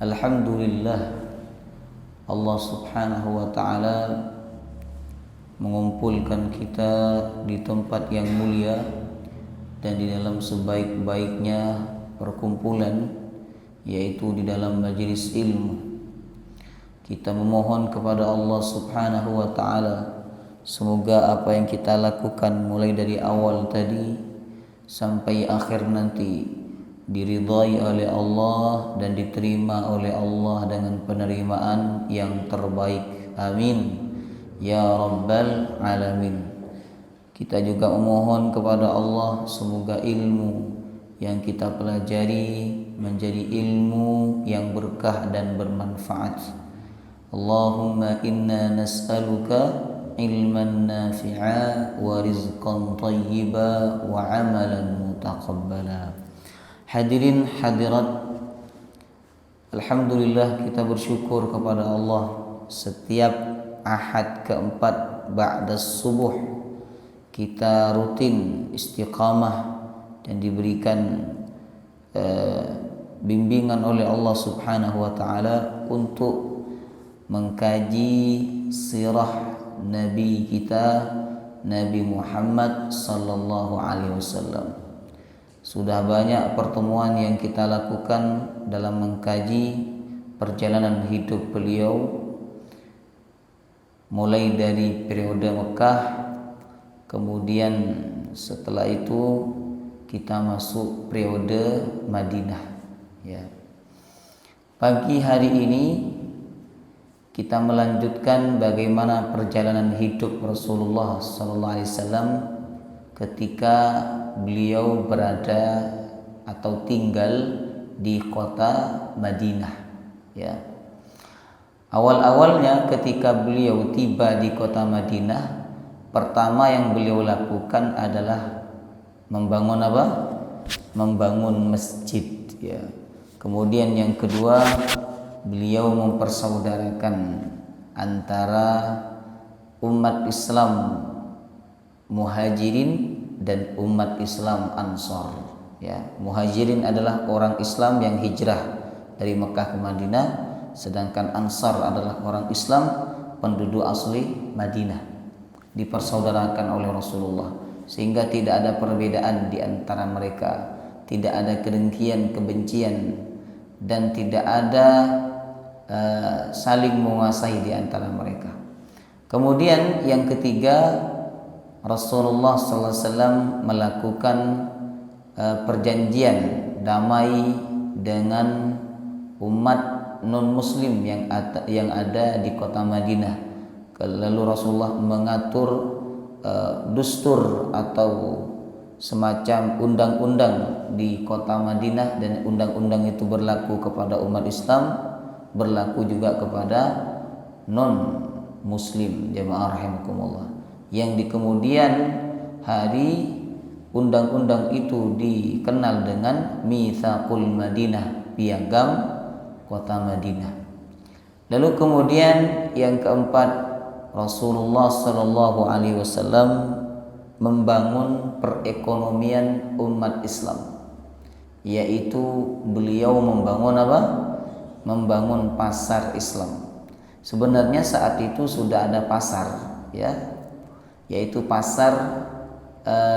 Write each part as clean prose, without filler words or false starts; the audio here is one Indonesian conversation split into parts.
Alhamdulillah, Allah subhanahu wa ta'ala mengumpulkan kita di tempat yang mulia dan di dalam sebaik-baiknya perkumpulan, yaitu di dalam majelis ilmu. Kita memohon kepada Allah subhanahu wa ta'ala, semoga apa yang kita lakukan mulai dari awal tadi sampai akhir nanti diridhai oleh Allah dan diterima oleh Allah dengan penerimaan yang terbaik. Amin ya rabbal alamin. Kita juga memohon kepada Allah semoga ilmu yang kita pelajari menjadi ilmu yang berkah dan bermanfaat. Allahumma inna nas'aluka ilman nafi'a wa rizqan tayyiba wa amalan mutaqabbala. Hadirin hadirat, alhamdulillah kita bersyukur kepada Allah setiap Ahad keempat ba'da subuh kita rutin istiqamah dan diberikan bimbingan oleh Allah subhanahu wa ta'ala untuk mengkaji sirah Nabi kita, Nabi Muhammad sallallahu alaihi wasallam. Sudah banyak pertemuan yang kita lakukan dalam mengkaji perjalanan hidup beliau, mulai dari periode Mekah, kemudian setelah itu kita masuk periode Madinah. Ya. Pagi hari ini kita melanjutkan bagaimana perjalanan hidup Rasulullah sallallahu alaihi wasallam ketika beliau berada atau tinggal di kota Madinah. Ya. Awal-awalnya ketika beliau tiba di kota Madinah, pertama yang beliau lakukan adalah membangun apa? Membangun masjid. Ya. Kemudian yang kedua, beliau mempersaudarakan antara umat Islam Muhajirin dan umat Islam Ansor. Ya, Muhajirin adalah orang Islam yang hijrah dari Mekah ke Madinah, sedangkan Ansar adalah orang Islam penduduk asli Madinah. Dipersaudarakan oleh Rasulullah sehingga tidak ada perbedaan di antara mereka, tidak ada kedengkian, kebencian, dan tidak ada saling menguasai di antara mereka. Kemudian yang ketiga, Rasulullah SAW melakukan perjanjian damai dengan umat non-muslim yang ada di kota Madinah. Lalu Rasulullah mengatur dustur atau semacam undang-undang di kota Madinah, dan undang-undang itu berlaku kepada umat Islam, berlaku juga kepada non-muslim. Jemaah rahimakumullah. Yang di kemudian hari undang-undang itu dikenal dengan Mitsaqul Madinah, piagam kota Madinah. Lalu kemudian yang keempat, Rasulullah sallallahu alaihi wasallam membangun perekonomian umat Islam, yaitu beliau membangun apa? Membangun pasar Islam. Sebenarnya saat itu sudah ada pasar, ya, yaitu pasar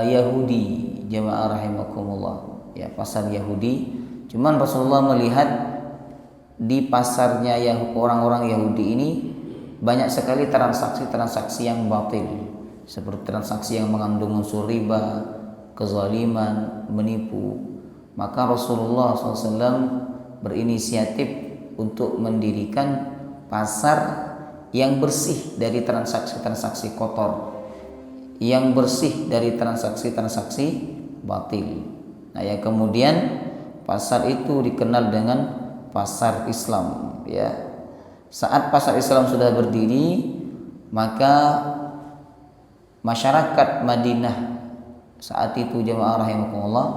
Yahudi. Jemaah rahimakumullah, ya, pasar Yahudi. Cuman Rasulullah melihat di pasarnya yang orang-orang Yahudi ini banyak sekali transaksi-transaksi yang batil, seperti transaksi yang mengandung unsur riba, kezaliman, menipu. Maka Rasulullah SAW berinisiatif untuk mendirikan pasar yang bersih dari transaksi-transaksi kotor, yang bersih dari transaksi-transaksi batil. Nah, yang kemudian pasar itu dikenal dengan pasar Islam. Ya, saat pasar Islam sudah berdiri, maka masyarakat Madinah saat itu, jemaah rahimakumullah,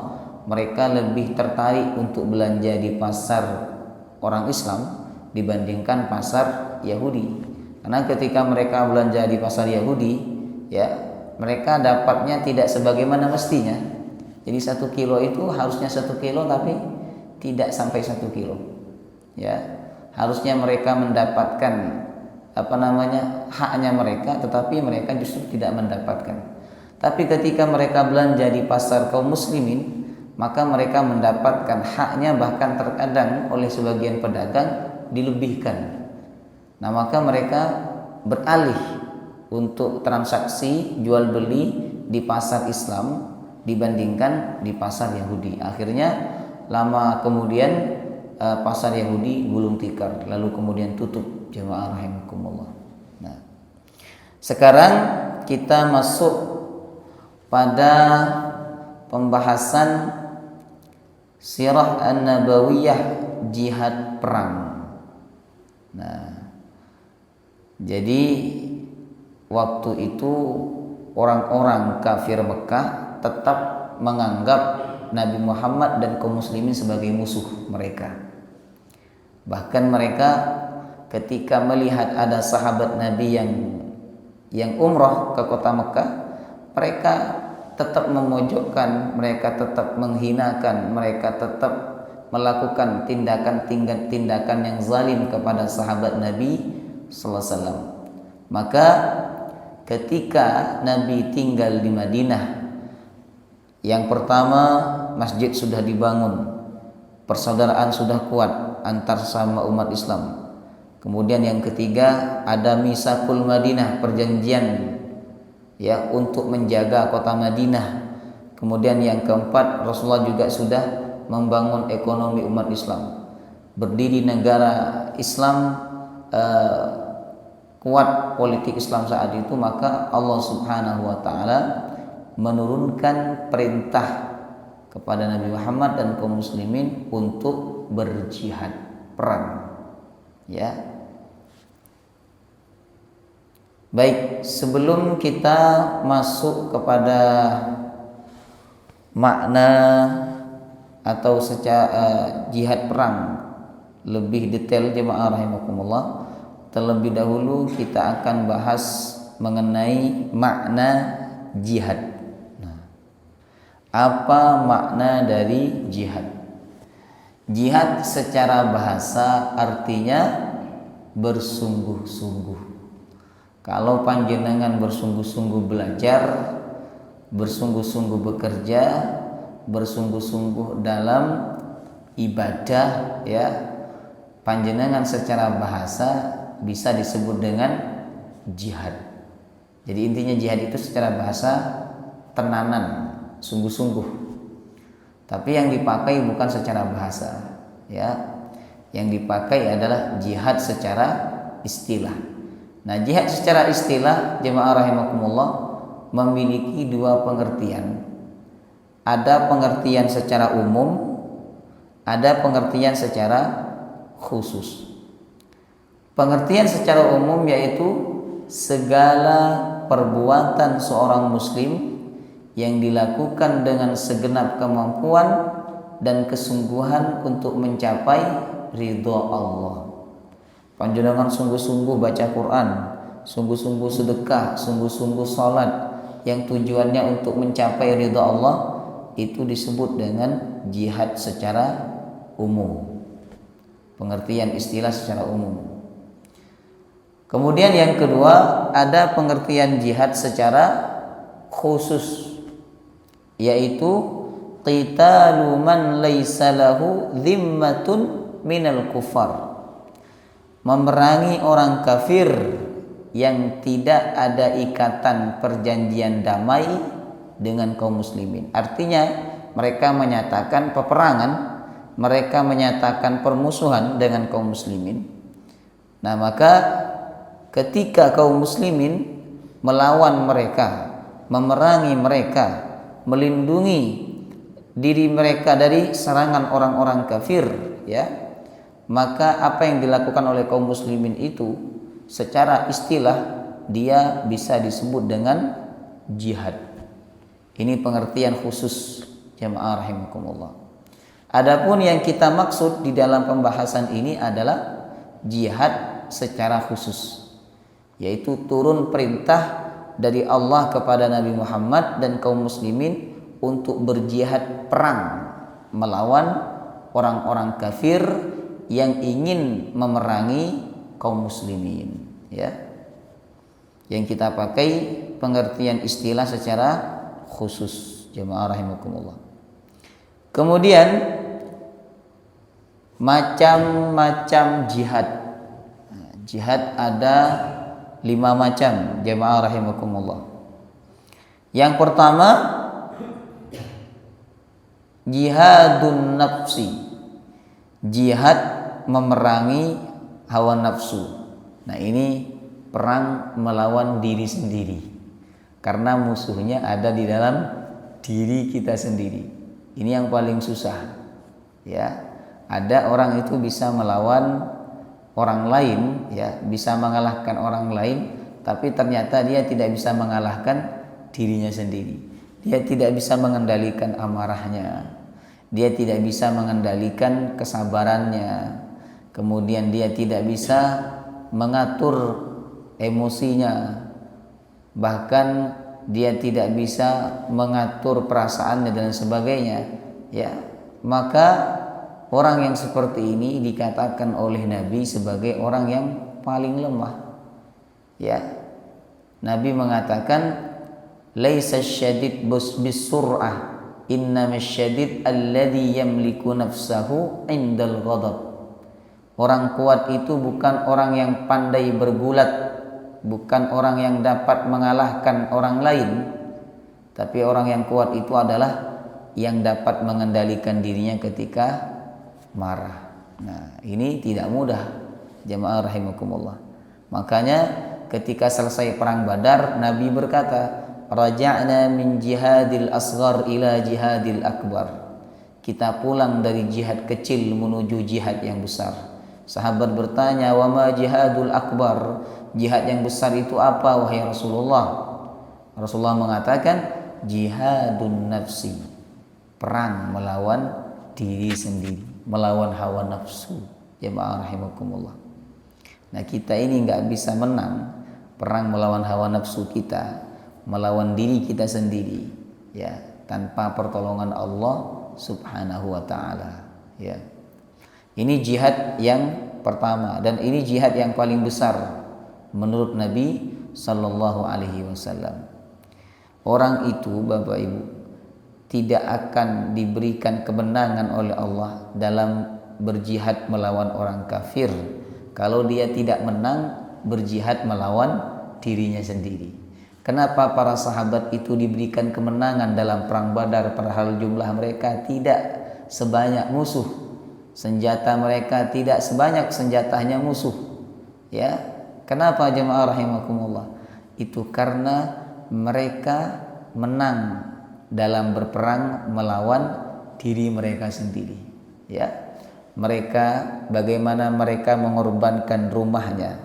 mereka lebih tertarik untuk belanja di pasar orang Islam dibandingkan pasar Yahudi. Karena ketika mereka belanja di pasar Yahudi, ya, mereka dapatnya tidak sebagaimana mestinya. Jadi 1 kilo itu harusnya 1 kilo, tapi tidak sampai 1 kilo. Ya, harusnya mereka mendapatkan haknya mereka, tetapi mereka justru tidak mendapatkan. Tapi ketika mereka belanja di pasar kaum muslimin, maka mereka mendapatkan haknya, bahkan terkadang oleh sebagian pedagang dilebihkan. Nah, maka mereka beralih untuk transaksi jual beli di pasar Islam dibandingkan di pasar Yahudi. Akhirnya lama kemudian pasar Yahudi gulung tikar, lalu kemudian tutup. Jemaah rahimakumullah. Nah, sekarang kita masuk pada pembahasan sirah an-nabawiyah, jihad perang. Nah, jadi waktu itu orang-orang kafir Mekah tetap menganggap Nabi Muhammad dan kaum muslimin sebagai musuh mereka. Bahkan mereka ketika melihat ada sahabat Nabi yang umrah ke kota Mekah, mereka tetap memojokkan, mereka tetap menghinakan, mereka tetap melakukan tindakan yang zalim kepada sahabat Nabi sallallahu alaihi wasallam. Maka ketika Nabi tinggal di Madinah, yang pertama masjid sudah dibangun, persaudaraan sudah kuat antar sama umat Islam. Kemudian yang ketiga ada Misakul Madinah, perjanjian ya untuk menjaga kota Madinah. Kemudian yang keempat, Rasulullah juga sudah membangun ekonomi umat Islam, berdiri negara Islam, kuat politik Islam saat itu. Maka Allah Subhanahu wa taala menurunkan perintah kepada Nabi Muhammad dan kaum muslimin untuk berjihad perang. Ya. Baik, sebelum kita masuk kepada makna atau secara jihad perang lebih detail jemaah rahimakumullah, terlebih dahulu kita akan bahas mengenai makna jihad. Nah, apa makna dari jihad? Jihad secara bahasa artinya bersungguh-sungguh. Kalau panjenengan bersungguh-sungguh belajar, bersungguh-sungguh bekerja, bersungguh-sungguh dalam ibadah, ya, panjenengan secara bahasa bisa disebut dengan jihad. Jadi intinya jihad itu secara bahasa tenanan, sungguh-sungguh. Tapi yang dipakai bukan secara bahasa, ya. Yang dipakai adalah jihad secara istilah. Nah, jihad secara istilah jemaah rahimakumullah memiliki dua pengertian. Ada pengertian secara umum, ada pengertian secara khusus. Pengertian secara umum yaitu segala perbuatan seorang muslim yang dilakukan dengan segenap kemampuan dan kesungguhan untuk mencapai ridha Allah. Panjenengan sungguh-sungguh baca Quran, sungguh-sungguh sedekah, sungguh-sungguh salat yang tujuannya untuk mencapai ridha Allah, itu disebut dengan jihad secara umum. Pengertian istilah secara umum. Kemudian yang kedua, ada pengertian jihad secara khusus, yaitu qitalu man laisa lahu dhimmatun minal kufar. Memerangi orang kafir yang tidak ada ikatan perjanjian damai dengan kaum muslimin. Artinya mereka menyatakan peperangan, mereka menyatakan permusuhan dengan kaum muslimin. Nah, maka ketika kaum muslimin melawan mereka, memerangi mereka, melindungi diri mereka dari serangan orang-orang kafir, ya, maka apa yang dilakukan oleh kaum muslimin itu secara istilah dia bisa disebut dengan jihad. Ini pengertian khusus jemaah rahimakumullah. Adapun yang kita maksud di dalam pembahasan ini adalah jihad secara khusus, yaitu turun perintah dari Allah kepada Nabi Muhammad dan kaum muslimin untuk berjihad perang melawan orang-orang kafir yang ingin memerangi kaum muslimin, ya. Yang kita pakai pengertian istilah secara khusus, jemaah rahimakumullah. Kemudian macam-macam jihad. Jihad ada 5 macam, jemaah rahimakumullah. Yang pertama, jihadun nafsi, jihad memerangi hawa nafsu. Nah, ini perang melawan diri sendiri, karena musuhnya ada di dalam diri kita sendiri. Ini yang paling susah, ya. Ada orang itu bisa melawan orang lain, ya, bisa mengalahkan orang lain, tapi ternyata dia tidak bisa mengalahkan dirinya sendiri. Dia tidak bisa mengendalikan amarahnya, dia tidak bisa mengendalikan kesabarannya, kemudian dia tidak bisa mengatur emosinya, bahkan dia tidak bisa mengatur perasaannya dan sebagainya, ya. Maka orang yang seperti ini dikatakan oleh Nabi sebagai orang yang paling lemah, ya. Nabi mengatakan, laisa syadid bisur'ah, innamas syadid alladhi yamliku nafsahu indal ghadab. Orang kuat itu bukan orang yang pandai bergulat, bukan orang yang dapat mengalahkan orang lain, tapi orang yang kuat itu adalah yang dapat mengendalikan dirinya ketika marah. Nah, ini tidak mudah, jemaah rahimakumullah. Makanya ketika selesai perang Badar, Nabi berkata, raja'na min jihadil asghar ila jihadil akbar. Kita pulang dari jihad kecil menuju jihad yang besar. Sahabat bertanya, wa ma jihadul akbar? Jihad yang besar itu apa, wahai Rasulullah? Rasulullah mengatakan, jihadun nafsi, perang melawan diri sendiri, melawan hawa nafsu, jemaah rahimakumullah. Nah, kita ini nggak bisa menang perang melawan hawa nafsu kita, melawan diri kita sendiri, ya, tanpa pertolongan Allah Subhanahu wa taala, ya. Ini jihad yang pertama, dan ini jihad yang paling besar menurut Nabi sallallahu alaihi wasallam. Orang itu, Bapak Ibu, tidak akan diberikan kemenangan oleh Allah dalam berjihad melawan orang kafir kalau dia tidak menang berjihad melawan dirinya sendiri. Kenapa para sahabat itu diberikan kemenangan dalam perang Badar padahal jumlah mereka tidak sebanyak musuh? Senjata mereka tidak sebanyak senjatanya musuh, ya. Kenapa, jemaah rahimakumullah? Itu karena mereka menang dalam berperang melawan diri mereka sendiri, ya. Mereka, bagaimana mereka mengorbankan rumahnya,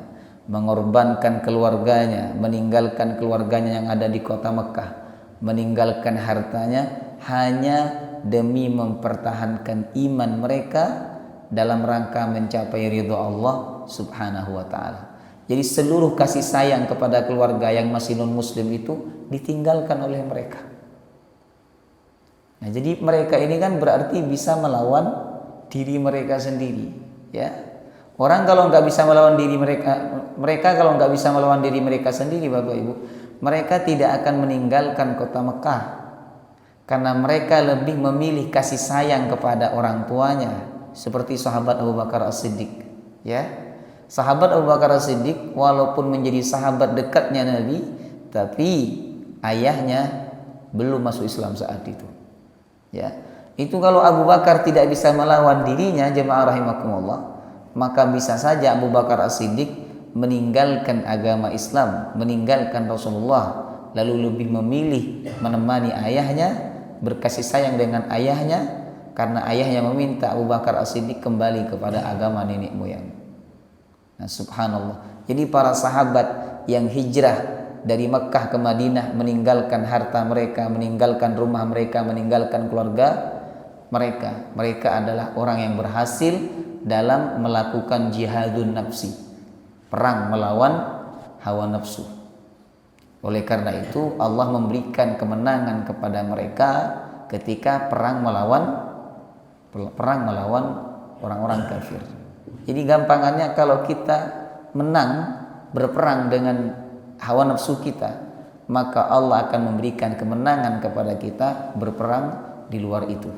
mengorbankan keluarganya, meninggalkan keluarganya yang ada di kota Mekah, meninggalkan hartanya hanya demi mempertahankan iman mereka dalam rangka mencapai ridho Allah Subhanahu wa taala. Jadi seluruh kasih sayang kepada keluarga yang masih non muslim itu ditinggalkan oleh mereka. Nah, jadi mereka ini kan berarti bisa melawan diri mereka sendiri, ya. Orang kalau nggak bisa melawan diri mereka kalau nggak bisa melawan diri mereka sendiri, Bapak Ibu, mereka tidak akan meninggalkan kota Mekah, karena mereka lebih memilih kasih sayang kepada orang tuanya, seperti sahabat Abu Bakar As-Siddiq, ya. Sahabat Abu Bakar As-Siddiq walaupun menjadi sahabat dekatnya Nabi, tapi ayahnya belum masuk Islam saat itu, ya. Itu kalau Abu Bakar tidak bisa melawan dirinya, jemaah rahimakumullah, maka bisa saja Abu Bakar As-Siddiq meninggalkan agama Islam, meninggalkan Rasulullah, lalu lebih memilih menemani ayahnya, berkasih sayang dengan ayahnya, karena ayahnya meminta Abu Bakar As-Siddiq kembali kepada agama nenek moyang. Nah, subhanallah. Jadi para sahabat yang hijrah dari Mekah ke Madinah, meninggalkan harta mereka, meninggalkan rumah mereka, meninggalkan keluarga mereka adalah orang yang berhasil dalam melakukan jihadun nafsi, perang melawan hawa nafsu. Oleh karena itu Allah memberikan kemenangan kepada mereka ketika perang melawan orang-orang kafir. Jadi gampangannya kalau kita menang berperang dengan hawa nafsu kita, maka Allah akan memberikan kemenangan kepada kita berperang di luar itu.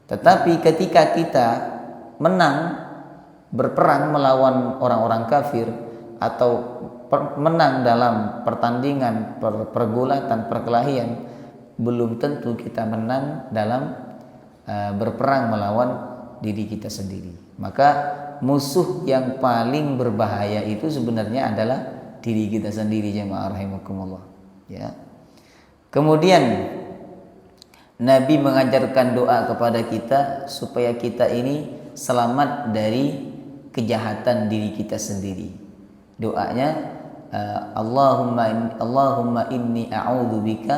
Tetapi ketika kita menang berperang melawan orang-orang kafir atau menang dalam pertandingan pergulatan perkelahian, belum tentu kita menang dalam berperang melawan diri kita sendiri. Maka musuh yang paling berbahaya itu sebenarnya adalah diri kita sendiri, jemaah rahimakumullah, ya. Kemudian Nabi mengajarkan doa kepada kita supaya kita ini selamat dari kejahatan diri kita sendiri. Doanya Allahumma inni a'udzubika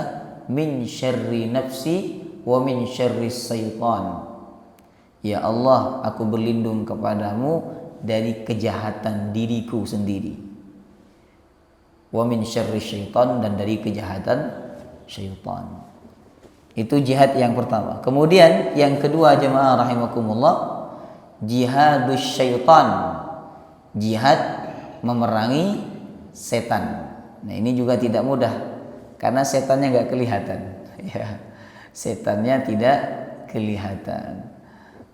min syarri nafsi wa min syarri syaitan. Ya Allah, aku berlindung kepadamu dari kejahatan diriku sendiri. Wa min syarri syaitan, dan dari kejahatan syaitan. Itu jihad yang pertama. Kemudian yang kedua, jemaah rahimakumullah, jihadus syaitan. Jihad memerangi setan. Nah, ini juga tidak mudah karena setannya nggak kelihatan. Ya, setannya tidak kelihatan.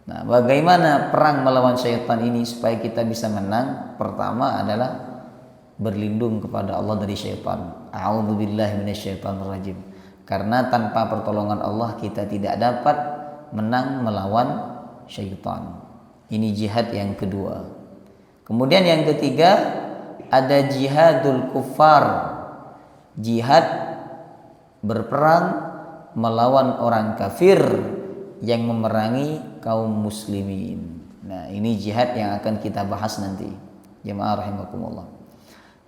Nah, bagaimana perang melawan syaitan ini supaya kita bisa menang? Pertama adalah berlindung kepada Allah dari syaitan. A'udzubillahi minasyaitonirrajim. Karena tanpa pertolongan Allah kita tidak dapat menang melawan syaitan. Ini jihad yang kedua. Kemudian yang ketiga ada jihadul kuffar. Jihad berperang melawan orang kafir yang memerangi kaum muslimin. Nah, ini jihad yang akan kita bahas nanti, jemaah rahimakumullah.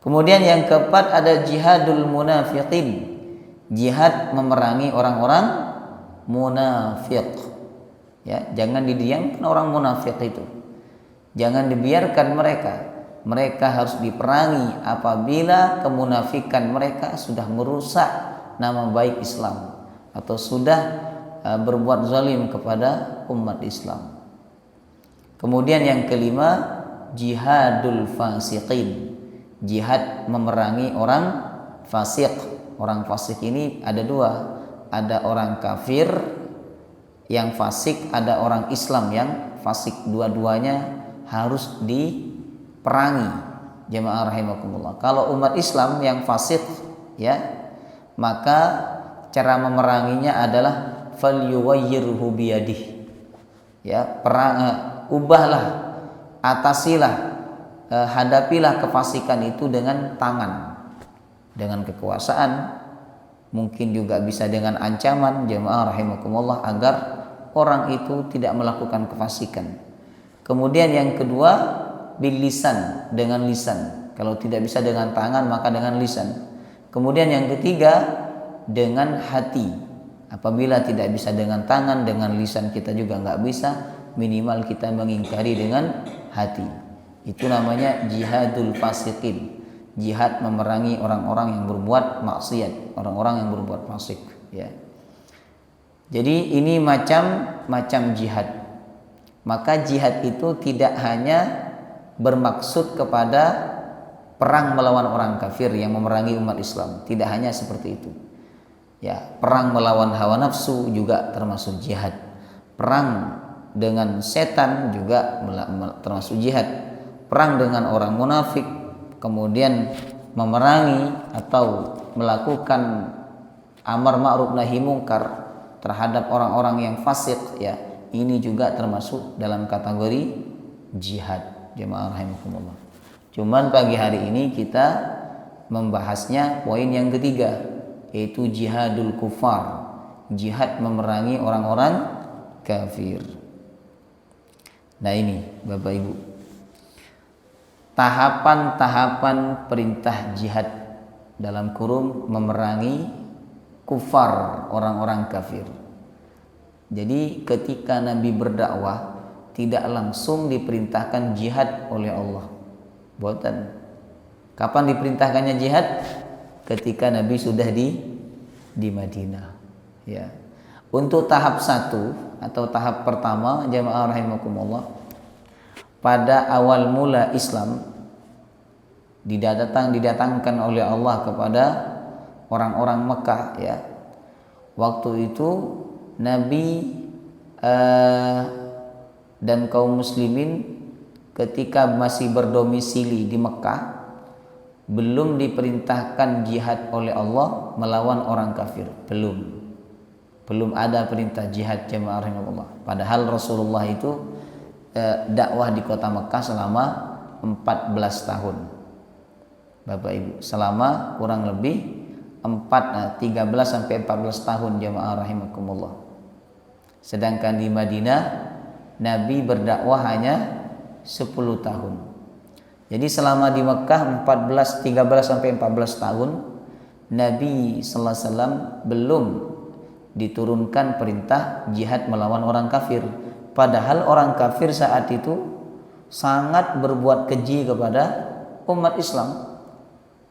Kemudian yang keempat ada jihadul munafiqin. Jihad memerangi orang-orang munafik. Ya, jangan didiamkan orang munafik itu. Jangan dibiarkan mereka. Mereka harus diperangi apabila kemunafikan mereka sudah merusak nama baik Islam atau sudah berbuat zalim kepada umat Islam. Kemudian yang kelima, jihadul fasiqin. Jihad memerangi orang fasik. Orang fasik ini ada dua, ada orang kafir yang fasik, ada orang Islam yang fasik. Dua-duanya harus diperangi, jemaah rahimakumullah. Kalau umat Islam yang fasik, ya, maka cara memeranginya adalah falyughayyirhu biyadihi. Ya, ubahlah, atasilah, hadapilah kefasikan itu dengan tangan, dengan kekuasaan, mungkin juga bisa dengan ancaman, jemaah rahimakumullah, agar orang itu tidak melakukan kefasikan. Kemudian yang kedua, bil lisan, dengan lisan. Kalau tidak bisa dengan tangan maka dengan lisan. Kemudian yang ketiga, dengan hati. Apabila tidak bisa dengan tangan, dengan lisan kita juga nggak bisa, minimal kita mengingkari dengan hati. Itu namanya jihadul fasiqin. Jihad memerangi orang-orang yang berbuat maksiat, orang-orang yang berbuat fasik, ya. Jadi ini macam-macam jihad. Maka jihad itu tidak hanya bermaksud kepada perang melawan orang kafir yang memerangi umat Islam, tidak hanya seperti itu. Ya, perang melawan hawa nafsu juga termasuk jihad. Perang dengan setan juga termasuk jihad. Perang dengan orang munafik, kemudian memerangi atau melakukan amar ma'ruf nahi mungkar terhadap orang-orang yang fasik, ya, ini juga termasuk dalam kategori jihad, jemaah rahimakumullah. Cuman pagi hari ini kita membahasnya poin yang ketiga, yaitu jihadul kufar, jihad memerangi orang-orang kafir. Nah, ini Bapak Ibu, tahapan-tahapan perintah jihad dalam kurung memerangi kufar, orang-orang kafir. Jadi ketika Nabi berdakwah tidak langsung diperintahkan jihad oleh Allah. Boten. Kapan diperintahkannya jihad? Ketika Nabi sudah di Madinah, ya. Untuk tahap 1 atau tahap pertama, jemaah rahimakumullah, pada awal mula Islam didatangkan oleh Allah kepada orang-orang Mekah, ya. Waktu itu Nabi dan kaum muslimin ketika masih berdomisili di Mekah belum diperintahkan jihad oleh Allah melawan orang kafir, belum ada perintah jihad, jemaah rahimahullah. Padahal Rasulullah itu dakwah di kota Mekah selama 14 tahun, Bapak Ibu, selama kurang lebih 13 sampai 14 tahun, jemaah rahimakumullah. Sedangkan di Madinah Nabi berdakwah hanya 10 tahun. Jadi selama di Mekah 13 sampai 14 tahun Nabi sallallahu alaihi wasallam belum diturunkan perintah jihad melawan orang kafir. Padahal orang kafir saat itu sangat berbuat keji kepada umat Islam.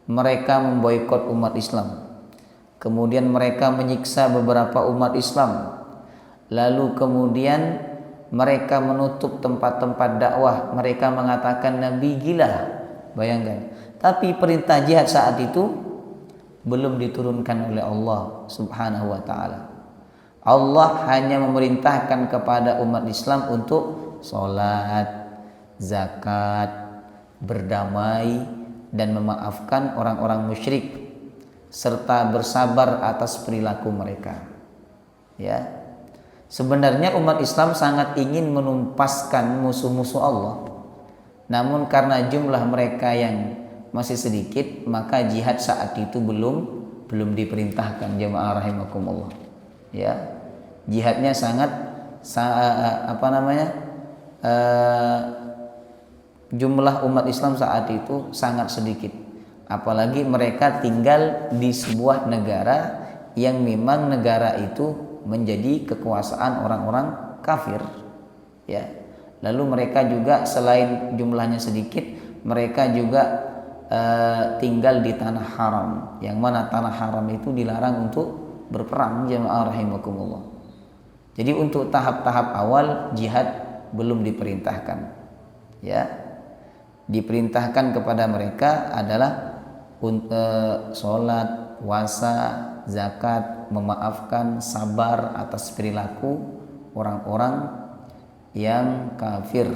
Mereka memboikot umat Islam. Kemudian mereka menyiksa beberapa umat Islam. Lalu kemudian mereka menutup tempat-tempat dakwah. Mereka mengatakan Nabi gila. Bayangkan. Tapi perintah jihad saat itu belum diturunkan oleh Allah Subhanahu wa ta'ala. Allah hanya memerintahkan kepada umat Islam untuk sholat, zakat, berdamai, dan memaafkan orang-orang musyrik serta bersabar atas perilaku mereka. Ya. Sebenarnya umat Islam sangat ingin menumpaskan musuh-musuh Allah. Namun karena jumlah mereka yang masih sedikit, maka jihad saat itu belum diperintahkan, jemaah rahimakumullah. Ya. Jihadnya sangat jumlah umat Islam saat itu sangat sedikit. Apalagi mereka tinggal di sebuah negara yang memang negara itu menjadi kekuasaan orang-orang kafir, ya. Lalu mereka juga selain jumlahnya sedikit, mereka juga tinggal di tanah haram, yang mana tanah haram itu dilarang untuk berperang, jemaah rahimakumullah. Jadi untuk tahap-tahap awal jihad belum diperintahkan, ya. Diperintahkan kepada mereka adalah sholat, puasa, zakat, memaafkan, sabar atas perilaku orang-orang yang kafir,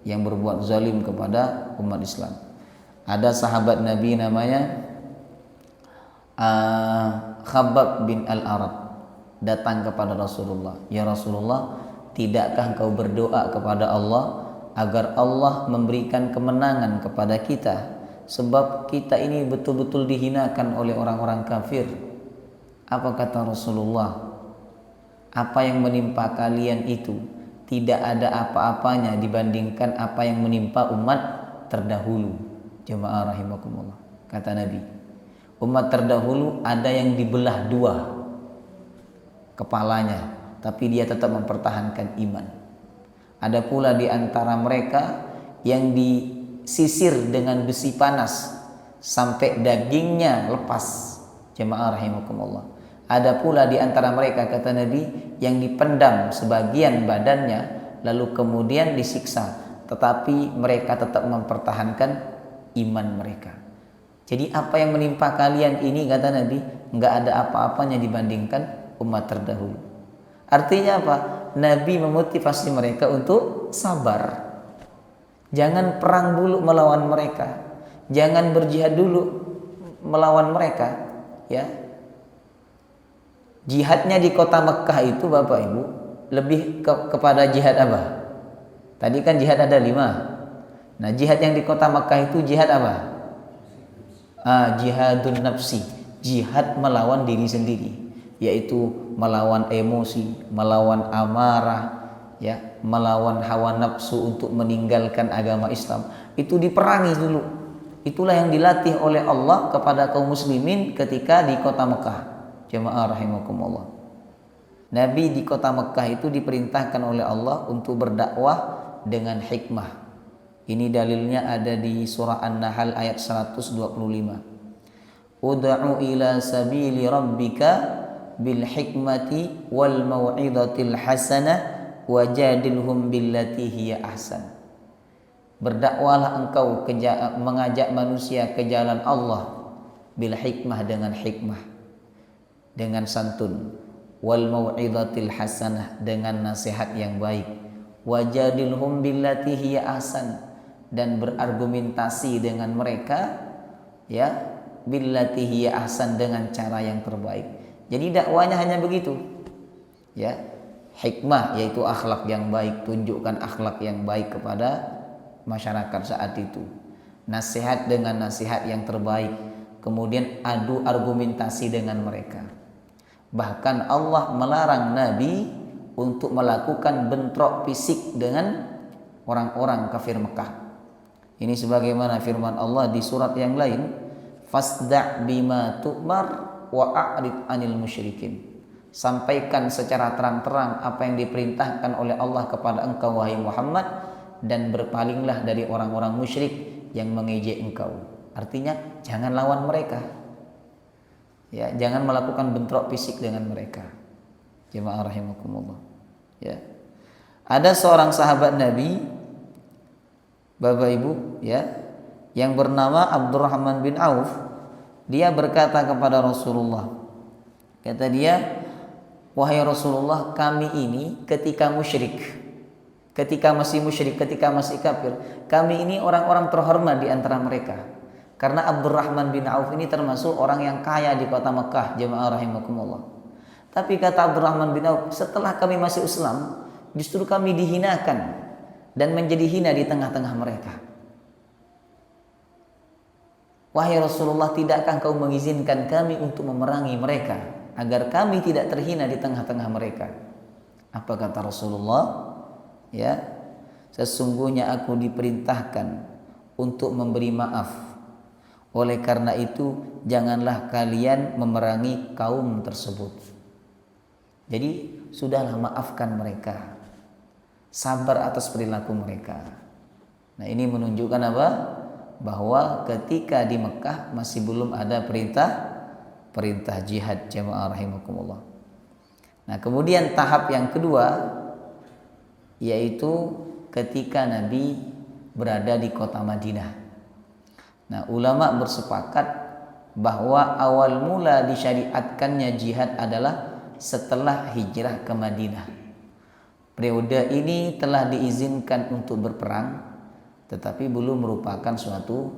yang berbuat zalim kepada umat Islam. Ada sahabat Nabi namanya Khabbab bin Al-Arat datang kepada Rasulullah. Ya Rasulullah, tidakkah engkau berdoa kepada Allah agar Allah memberikan kemenangan kepada kita? Sebab kita ini betul-betul dihinakan oleh orang-orang kafir. Apa kata Rasulullah? Apa yang menimpa kalian itu tidak ada apa-apanya dibandingkan apa yang menimpa umat terdahulu. Jemaah rahimakumullah. Kata Nabi, umat terdahulu ada yang dibelah dua kepalanya, tapi dia tetap mempertahankan iman. Ada pula di antara mereka yang disisir dengan besi panas sampai dagingnya lepas. Jemaah rahimakumullah. Ada pula di antara mereka, kata Nabi, yang dipendam sebagian badannya lalu kemudian disiksa, tetapi mereka tetap mempertahankan iman mereka. Jadi apa yang menimpa kalian ini, kata Nabi, enggak ada apa-apanya dibandingkan umat terdahulu. Artinya apa? Nabi memotivasi mereka untuk sabar. Jangan perang dulu melawan mereka. Jangan berjihad dulu melawan mereka, ya. Jihadnya di kota Mekah itu, Bapak Ibu, lebih kepada jihad apa? Tadi kan jihad ada 5. Nah, jihad yang di kota Mekah itu jihad apa? Jihadun nafsi, jihad melawan diri sendiri, yaitu melawan emosi, melawan amarah, ya, melawan hawa nafsu untuk meninggalkan agama Islam. Itu diperangi dulu. Itulah yang dilatih oleh Allah kepada kaum muslimin ketika di kota Mekah. Jemaah rahimakumullah. Nabi di kota Mekah itu diperintahkan oleh Allah untuk berdakwah dengan hikmah. Ini dalilnya ada di surah An-Nahl ayat 125. Ud'u ila sabili rabbika bil hikmati wal mau'izatil hasanah wajadilhum billati hiya ahsan. Berdakwalah engkau mengajak manusia ke jalan Allah bil hikmah, dengan hikmah, dengan santun, wal mau'izatil hasanah, dengan nasihat yang baik, wajadilhum billati hiya ahsan, dan berargumentasi dengan mereka ya billati hiya ahsan, dengan cara yang terbaik. Jadi dakwanya hanya begitu ya. Hikmah yaitu akhlak yang baik, tunjukkan akhlak yang baik kepada masyarakat saat itu. Nasihat dengan nasihat yang terbaik, kemudian adu argumentasi dengan mereka. Bahkan Allah melarang Nabi untuk melakukan bentrok fisik dengan orang-orang kafir Mekah. Ini sebagaimana firman Allah di surat yang lain, fasda' bima tu'mar wa a'rid 'anil musyrikin. Sampaikan secara terang-terang apa yang diperintahkan oleh Allah kepada engkau wahai Muhammad, dan berpalinglah dari orang-orang musyrik yang mengejek engkau. Artinya jangan lawan mereka. Ya, jangan melakukan bentrok fisik dengan mereka. Jemaah rahimakumullah. Ya. Ada seorang sahabat Nabi, Bapak Ibu, ya, yang bernama Abdurrahman bin Auf. Dia berkata kepada Rasulullah. Kata dia, "Wahai Rasulullah, kami ini ketika musyrik, ketika masih musyrik, ketika masih kafir, kami ini orang-orang terhormat di antara mereka." Karena Abdurrahman bin Auf ini termasuk orang yang kaya di kota Mekah, jemaah rahimakumullah. Tapi kata Abdurrahman bin Auf, setelah kami masih Islam, justru kami dihinakan dan menjadi hina di tengah-tengah mereka. Wahai Rasulullah, tidakkah kau mengizinkan kami untuk memerangi mereka agar kami tidak terhina di tengah-tengah mereka? Apa kata Rasulullah? Ya, sesungguhnya aku diperintahkan untuk memberi maaf. Oleh karena itu, janganlah kalian memerangi kaum tersebut. Jadi, sudahlah, maafkan mereka. Sabar atas perilaku mereka. Nah, ini menunjukkan apa? Bahwa ketika di Mekah masih belum ada perintah jihad, jemaah rahimakumullah. Nah, kemudian tahap yang kedua yaitu ketika Nabi berada di kota Madinah. Nah, ulama bersepakat bahwa awal mula disyariatkannya jihad adalah setelah hijrah ke Madinah. Periode ini telah diizinkan untuk berperang, tetapi belum merupakan suatu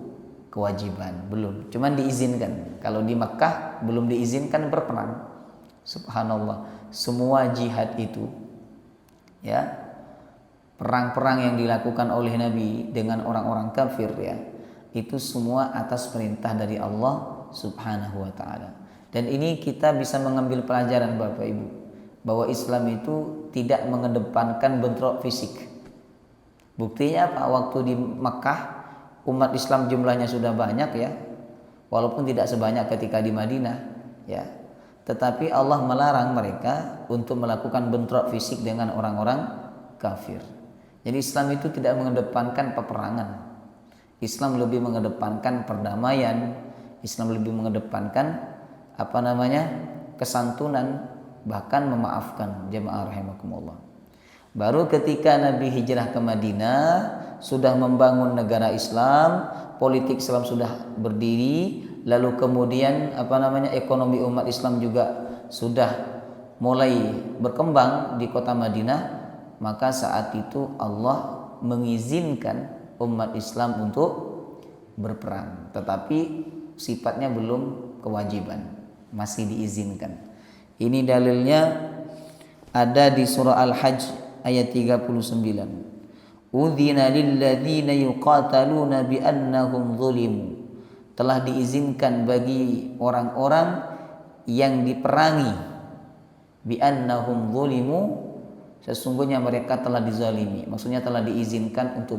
kewajiban, belum. Cuman diizinkan. Kalau di Makkah belum diizinkan berperang. Subhanallah, semua jihad itu ya, perang-perang yang dilakukan oleh Nabi dengan orang-orang kafir ya, itu semua atas perintah dari Allah Subhanahu wa taala. Dan ini kita bisa mengambil pelajaran Bapak Ibu, bahwa Islam itu tidak mengedepankan bentrok fisik. Buktinya apa? Waktu di Makkah umat Islam jumlahnya sudah banyak ya, walaupun tidak sebanyak ketika di Madinah ya. Tetapi Allah melarang mereka untuk melakukan bentrok fisik dengan orang-orang kafir. Jadi Islam itu tidak mengedepankan peperangan. Islam lebih mengedepankan perdamaian. Islam lebih mengedepankan kesantunan, bahkan memaafkan, jemaah rahimakumullah. Baru ketika Nabi hijrah ke Madinah, sudah membangun negara Islam, politik Islam sudah berdiri, lalu kemudian ekonomi umat Islam juga sudah mulai berkembang di kota Madinah, maka saat itu Allah mengizinkan umat Islam untuk berperang, tetapi sifatnya belum kewajiban, masih diizinkan. Ini dalilnya ada di surah Al-Hajj ayat 39. Udzina lilladzina yuqataluna bi annahum zulimu. Telah diizinkan bagi orang-orang yang diperangi bi annahum zulimu, sesungguhnya mereka telah dizalimi. Maksudnya telah diizinkan untuk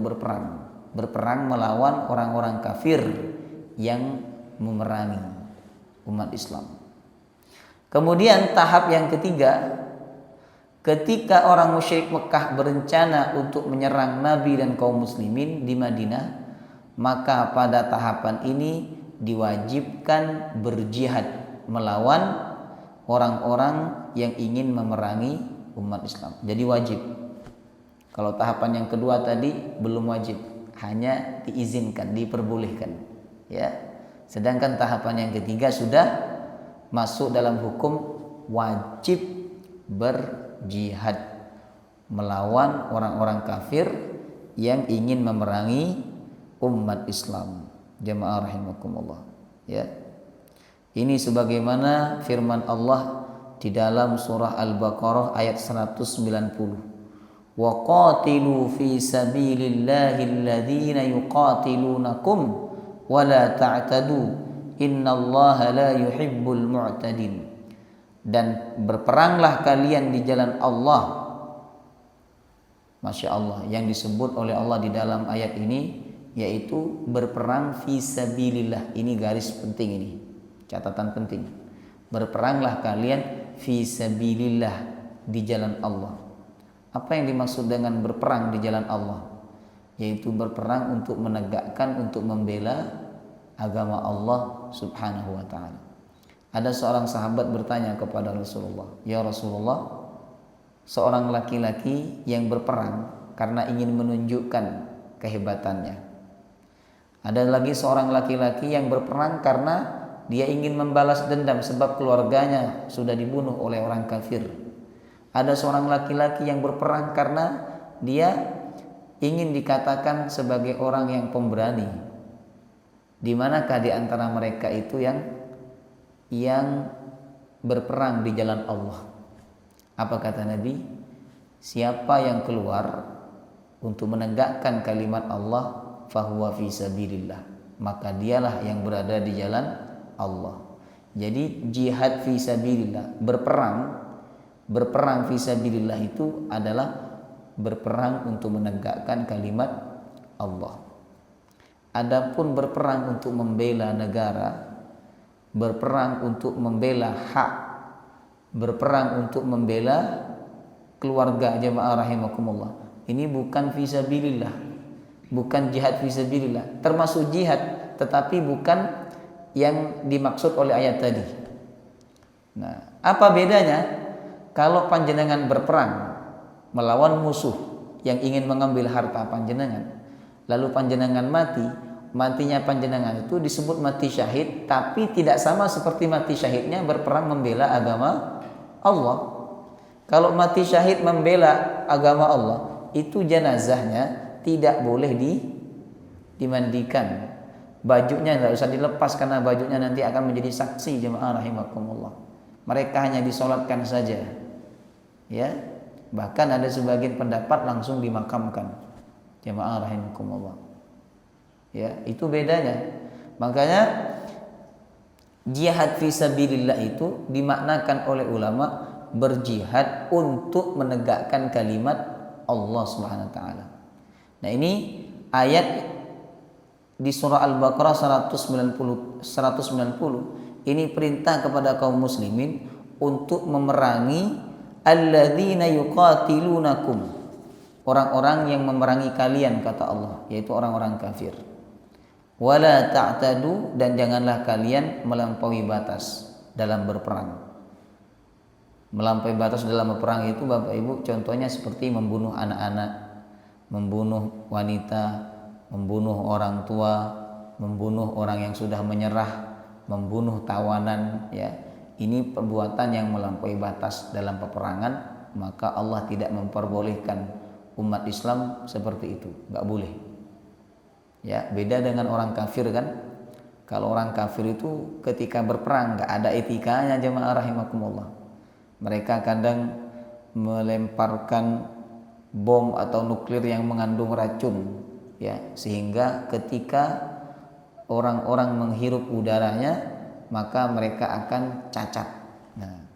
berperang melawan orang-orang kafir yang memerangi umat Islam. Kemudian tahap yang ketiga, ketika orang musyrik Mekah berencana untuk menyerang Nabi dan kaum muslimin di Madinah, maka pada tahapan ini diwajibkan berjihad melawan orang-orang yang ingin memerangi umat Islam. Jadi wajib. Kalau tahapan yang kedua tadi belum wajib. hanya diizinkan, diperbolehkan, ya. Sedangkan tahapan yang ketiga sudah masuk dalam hukum wajib berjihad melawan orang-orang kafir yang ingin memerangi umat Islam. Jamaah rahimakumullah, ya. Ini sebagaimana firman Allah di dalam surah Al-Baqarah ayat 190. Wa qatilu fi sabilillahi alladhina yuqatilunakum wa la ta'tadu innallaha la yuhibbul mu'tadin. Dan berperanglah kalian di jalan Allah. Masya Allah, yang disebut oleh Allah di dalam ayat ini yaitu berperang fi sabilillah. Ini garis penting, ini catatan penting. Berperanglah kalian fi sabilillah, di jalan Allah. Apa yang dimaksud dengan berperang di jalan Allah? Yaitu berperang untuk menegakkan, untuk membela agama Allah subhanahu wa ta'ala. Ada seorang sahabat bertanya kepada Rasulullah, "Ya Rasulullah, seorang laki-laki yang berperang karena ingin menunjukkan kehebatannya. Ada lagi seorang laki-laki yang berperang karena dia ingin membalas dendam sebab keluarganya sudah dibunuh oleh orang kafir. Ada seorang laki-laki yang berperang karena dia ingin dikatakan sebagai orang yang pemberani. Di manakah di antara mereka itu yang berperang di jalan Allah?" Apa kata Nabi? Siapa yang keluar untuk menegakkan kalimat Allah, fahuwa fi sabilillah, maka dialah yang berada di jalan Allah. Jadi jihad fi sabilillah, berperang fi sabilillah itu adalah berperang untuk menegakkan kalimat Allah. Adapun berperang untuk membela negara, berperang untuk membela hak, berperang untuk membela keluarga, jemaah rahimakumullah, ini bukan fi sabilillah, bukan jihad fi sabilillah. Termasuk jihad, tetapi bukan yang dimaksud oleh ayat tadi. Nah, apa bedanya? Kalau panjenengan berperang melawan musuh yang ingin mengambil harta panjenengan, lalu panjenengan mati, matinya panjenengan itu disebut mati syahid, tapi tidak sama seperti mati syahidnya berperang membela agama Allah. Kalau mati syahid membela agama Allah, itu jenazahnya tidak boleh dimandikan. Bajunya tidak usah dilepas karena bajunya nanti akan menjadi saksi, jemaah rahimakumullah. Mereka hanya disolatkan saja. Ya. Bahkan ada sebagian pendapat langsung dimakamkan. Jemaah rahimakumullah. Ya, itu bedanya. Makanya jihad fi sabilillah itu dimaknakan oleh ulama berjihad untuk menegakkan kalimat Allah Subhanahu wa taala. Nah, ini ayat di surah Al-Baqarah 190 ini perintah kepada kaum muslimin untuk memerangi alladzina yuqatilunakum, orang-orang yang memerangi kalian, kata Allah, yaitu orang-orang kafir. Wala ta'tadu, dan janganlah kalian melampaui batas dalam berperang. Melampaui batas dalam berperang itu Bapak Ibu contohnya seperti membunuh anak-anak, membunuh wanita, membunuh orang tua, membunuh orang yang sudah menyerah, membunuh tawanan, ya. Ini perbuatan yang melampaui batas dalam peperangan, maka Allah tidak memperbolehkan umat Islam seperti itu, nggak boleh. Ya, beda dengan orang kafir kan. Kalau orang kafir itu ketika berperang nggak ada etikanya, jemaah rahimakumullah. Mereka kadang melemparkan bom atau nuklir yang mengandung racun, ya, sehingga ketika orang-orang menghirup udaranya maka mereka akan cacat. Nah,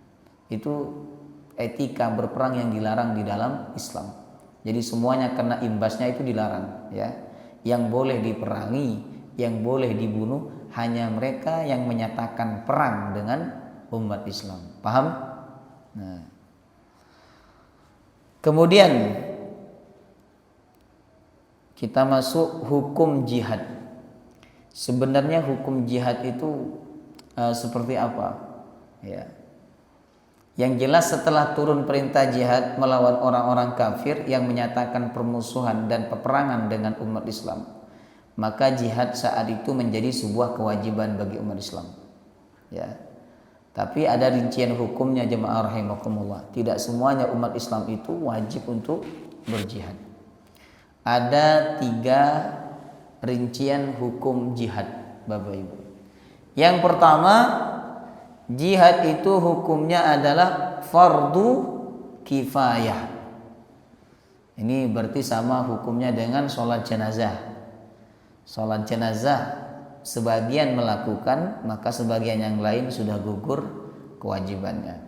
itu etika berperang yang dilarang di dalam Islam. Jadi semuanya kena imbasnya itu dilarang, ya. Yang boleh diperangi, yang boleh dibunuh hanya mereka yang menyatakan perang dengan umat Islam. Paham? Nah. Kemudian kita masuk hukum jihad. Sebenarnya hukum jihad itu seperti apa? Ya. Yang jelas setelah turun perintah jihad melawan orang-orang kafir yang menyatakan permusuhan dan peperangan dengan umat Islam, maka jihad saat itu menjadi sebuah kewajiban bagi umat Islam. Ya. Tapi ada rincian hukumnya jemaah rahimakumullah. Tidak semuanya umat Islam itu wajib untuk berjihad. Ada 3 rincian hukum jihad, Bapak Ibu. Yang pertama, jihad itu hukumnya adalah fardu kifayah. Ini berarti sama hukumnya dengan sholat jenazah. Sholat jenazah sebagian melakukan, maka sebagian yang lain sudah gugur kewajibannya.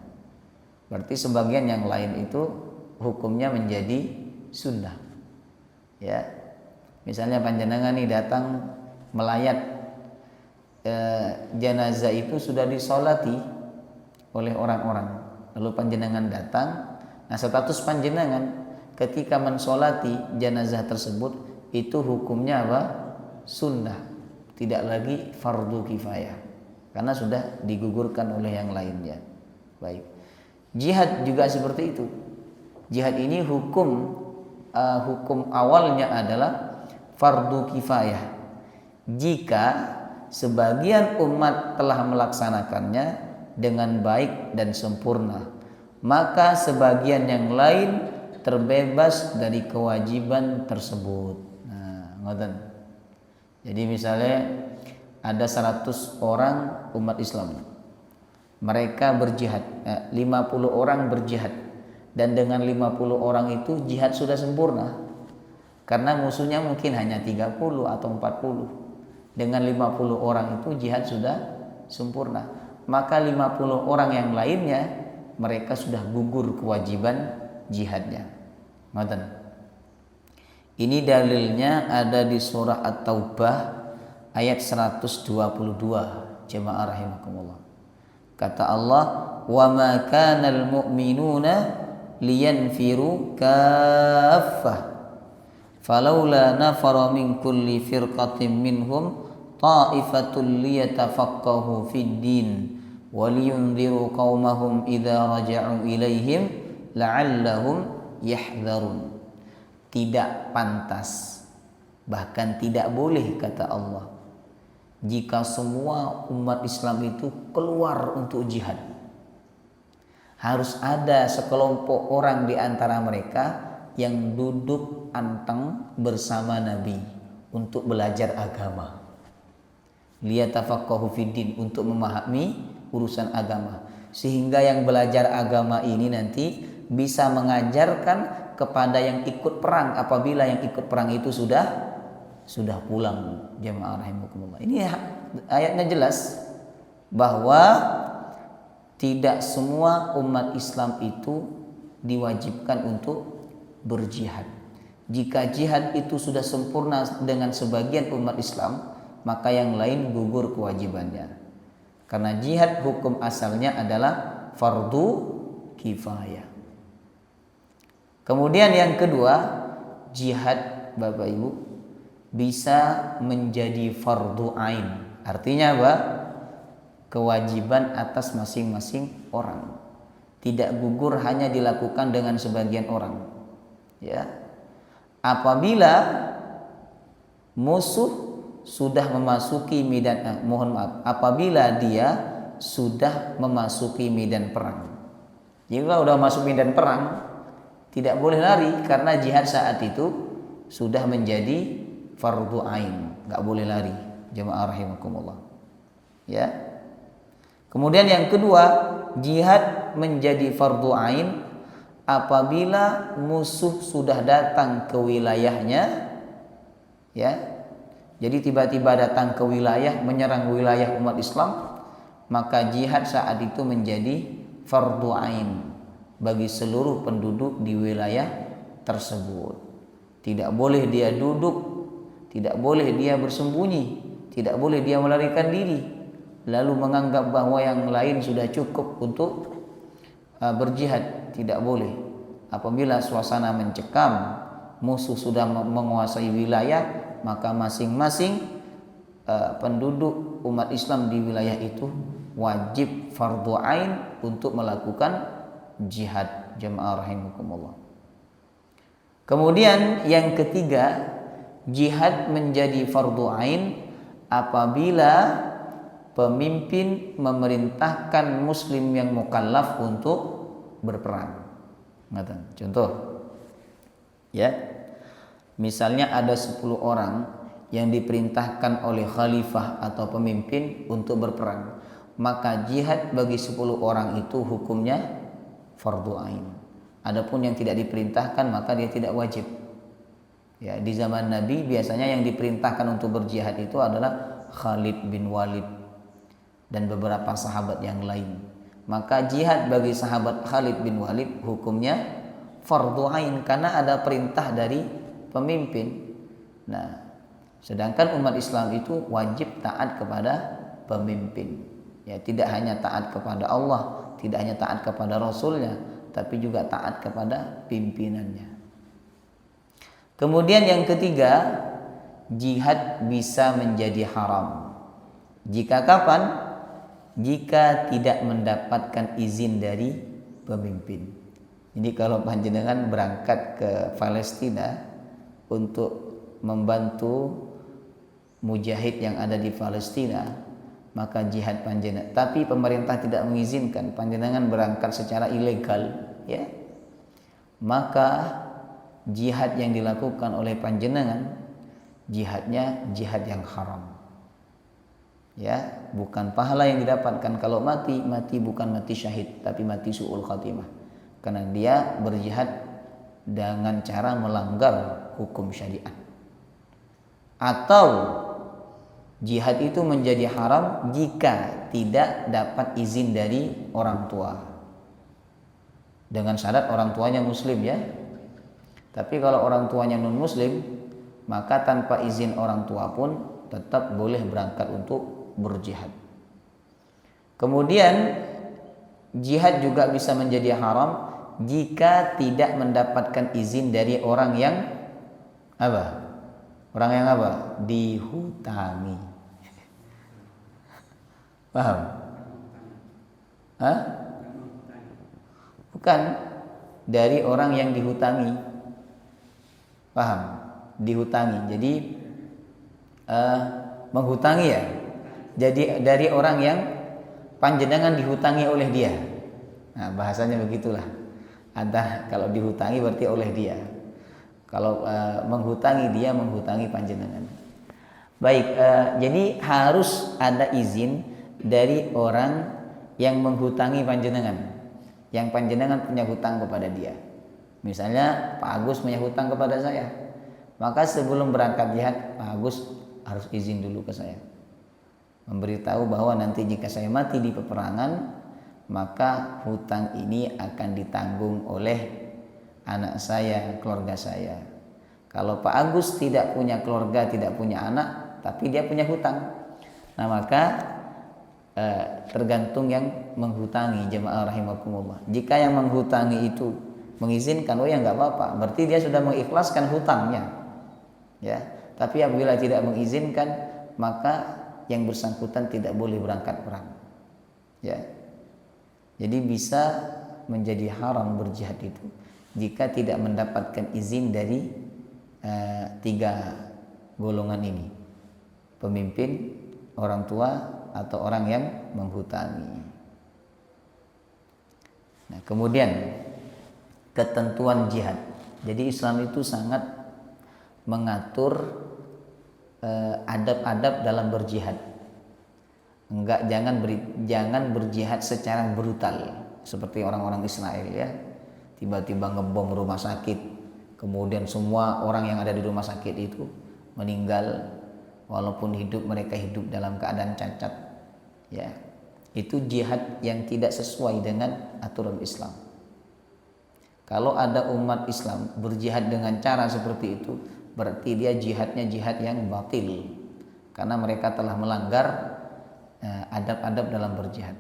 Berarti sebagian yang lain itu hukumnya menjadi sunnah. Ya, misalnya panjenengan nih datang melayat, jenazah itu sudah disolati oleh orang-orang, lalu panjenengan datang. Nah, status panjenengan ketika mensolati jenazah tersebut itu hukumnya apa? Sunnah. Tidak lagi fardu kifayah karena sudah digugurkan oleh yang lainnya. Baik. Jihad juga seperti itu. Jihad ini hukum awalnya adalah fardu kifayah. Jika sebagian umat telah melaksanakannya dengan baik dan sempurna, maka sebagian yang lain terbebas dari kewajiban tersebut. Nah, ngoten. Jadi misalnya ada 100 orang umat Islam, mereka berjihad, 50 orang berjihad, dan dengan 50 orang itu jihad sudah sempurna karena musuhnya mungkin hanya 30 atau 40. Dengan 50 orang itu jihad sudah sempurna, maka 50 orang yang lainnya mereka sudah gugur kewajiban jihadnya. Ngoten. Ini dalilnya ada di surah At-Taubah ayat 122, jemaah rahimakumullah. Kata Allah, "Wa ma kanal mu'minuna liyanfiru kaffah. Falaula nafara min kulli firqatin minhum ta'ifatul liyatafaqahu fid din wa liyunziru qaumahum idza raja'u ilaihim la'allahum yahdharun." Tidak pantas, bahkan tidak boleh, kata Allah, jika semua umat Islam itu keluar untuk jihad. Harus ada sekelompok orang di antara mereka yang duduk anteng bersama Nabi untuk belajar agama. Liyatafaqahu fiddin, untuk memahami urusan agama, sehingga yang belajar agama ini nanti bisa mengajarkan kepada yang ikut perang apabila yang ikut perang itu sudah pulang. Jemaah rahimakumullah. Ini ayatnya jelas bahwa tidak semua umat Islam itu diwajibkan untuk berjihad. Jika jihad itu sudah sempurna dengan sebagian umat Islam, maka yang lain gugur kewajibannya. Karena jihad hukum asalnya adalah fardu kifayah. Kemudian yang kedua, jihad Bapak Ibu bisa menjadi fardu ain. Artinya apa? Kewajiban atas masing-masing orang. Tidak gugur hanya dilakukan dengan sebagian orang. Ya. Apabila musuh sudah memasuki medan apabila dia sudah memasuki medan perang. Jika sudah masuk medan perang, tidak boleh lari karena jihad saat itu sudah menjadi fardu ain, enggak boleh lari. Jemaah rahimakumullah. Ya. Kemudian yang kedua, jihad menjadi fardu ain apabila musuh sudah datang ke wilayahnya. Ya. Jadi tiba-tiba datang ke wilayah, menyerang wilayah umat Islam, maka jihad saat itu menjadi fardu ain bagi seluruh penduduk di wilayah tersebut. Tidak boleh dia duduk, tidak boleh dia bersembunyi, tidak boleh dia melarikan diri lalu menganggap bahwa yang lain sudah cukup untuk berjihad. Tidak boleh. Apabila suasana mencekam, musuh sudah menguasai wilayah, maka masing-masing penduduk umat Islam di wilayah itu wajib fardu ain untuk melakukan jihad, jemaah rahimakumullah. Kemudian yang ketiga, jihad menjadi fardu ain apabila pemimpin memerintahkan muslim yang mukallaf untuk berperang. Contoh, ya, misalnya ada 10 orang yang diperintahkan oleh khalifah atau pemimpin untuk berperang, maka jihad bagi 10 orang itu hukumnya fardu ain. Adapun yang tidak diperintahkan maka dia tidak wajib. Ya, di zaman Nabi biasanya yang diperintahkan untuk berjihad itu adalah Khalid bin Walid dan beberapa sahabat yang lain. Maka jihad bagi sahabat Khalid bin Walid hukumnya fardu ain karena ada perintah dari pemimpin. Nah, sedangkan umat Islam itu wajib taat kepada pemimpin. Ya, tidak hanya taat kepada Allah, tidak hanya taat kepada Rasulnya, tapi juga taat kepada pimpinannya. Kemudian yang ketiga, jihad bisa menjadi haram. Jika kapan? Jika tidak mendapatkan izin dari pemimpin. Jadi kalau panjenengan berangkat ke Palestina untuk membantu mujahid yang ada di Palestina, maka jihad panjenengan, tapi pemerintah tidak mengizinkan, panjenengan berangkat secara ilegal, ya, maka jihad yang dilakukan oleh panjenengan jihadnya jihad yang haram. Ya, bukan pahala yang didapatkan kalau mati bukan mati syahid, tapi mati su'ul khatimah, karena dia berjihad dengan cara melanggar hukum syariat. Atau jihad itu menjadi haram jika tidak dapat izin dari orang tua, dengan syarat orang tuanya muslim, ya. Tapi kalau orang tuanya non muslim, maka tanpa izin orang tua pun tetap boleh berangkat untuk berjihad. Kemudian jihad juga bisa menjadi haram jika tidak mendapatkan izin dari orang yang apa? Orang yang apa? Dihutangi. Paham? Hah? Bukan, dari orang yang dihutangi. Paham? Dihutangi. Jadi menghutangi, ya. Jadi dari orang yang panjenengan dihutangi oleh dia. Nah, bahasanya begitulah. Ada kalau dihutangi berarti oleh dia. Kalau menghutangi, dia menghutangi panjenengan. Baik, jadi harus ada izin dari orang yang menghutangi panjenengan, yang panjenengan punya hutang kepada dia. Misalnya Pak Agus punya hutang kepada saya, maka sebelum berangkat jihad, Pak Agus harus izin dulu ke saya, memberitahu bahwa nanti jika saya mati di peperangan, maka hutang ini akan ditanggung oleh anak saya, keluarga saya. Kalau Pak Agus tidak punya keluarga, tidak punya anak, tapi dia punya hutang, nah maka tergantung yang menghutangi, jemaah rahimakumullah. Jika yang menghutangi itu mengizinkan, oh ya nggak apa-apa, berarti dia sudah mengikhlaskan hutangnya, ya. Tapi apabila tidak mengizinkan, maka yang bersangkutan tidak boleh berangkat perang, ya. Jadi bisa menjadi haram berjihad itu jika tidak mendapatkan izin dari tiga golongan ini: pemimpin, orang tua, atau orang yang menghutangi. Nah, kemudian ketentuan jihad. Jadi Islam itu sangat mengatur adab-adab dalam berjihad. Jangan berjihad secara brutal seperti orang-orang Israel, ya. Tiba-tiba ngebom rumah sakit, kemudian semua orang yang ada di rumah sakit itu meninggal, walaupun mereka hidup dalam keadaan cacat, ya. Itu jihad yang tidak sesuai dengan aturan Islam. Kalau ada umat Islam berjihad dengan cara seperti itu, berarti dia jihadnya jihad yang batil, karena mereka telah melanggar adab-adab dalam berjihad.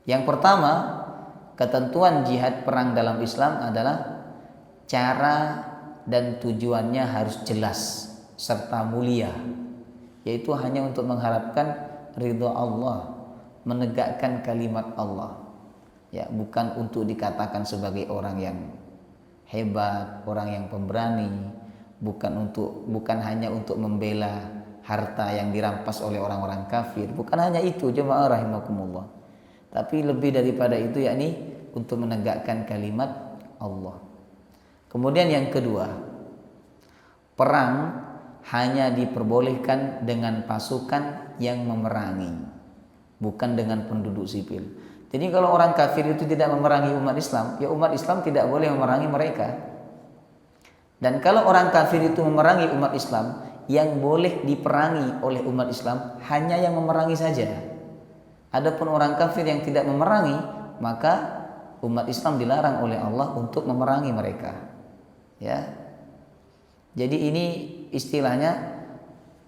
Yang pertama, ketentuan jihad perang dalam Islam adalah cara dan tujuannya harus jelas serta mulia, yaitu hanya untuk mengharapkan ridha Allah, menegakkan kalimat Allah. Ya, bukan untuk dikatakan sebagai orang yang hebat, orang yang pemberani, bukan hanya untuk membela harta yang dirampas oleh orang-orang kafir, bukan hanya itu jemaah rahimakumullah. Tapi lebih daripada itu, yakni untuk menegakkan kalimat Allah. Kemudian yang kedua, perang hanya diperbolehkan dengan pasukan yang memerangi, bukan dengan penduduk sipil. Jadi kalau orang kafir itu tidak memerangi umat Islam, ya umat Islam tidak boleh memerangi mereka. Dan kalau orang kafir itu memerangi umat Islam, yang boleh diperangi oleh umat Islam hanya yang memerangi saja. Adapun orang kafir yang tidak memerangi, maka umat Islam dilarang oleh Allah untuk memerangi mereka. Ya. Jadi ini istilahnya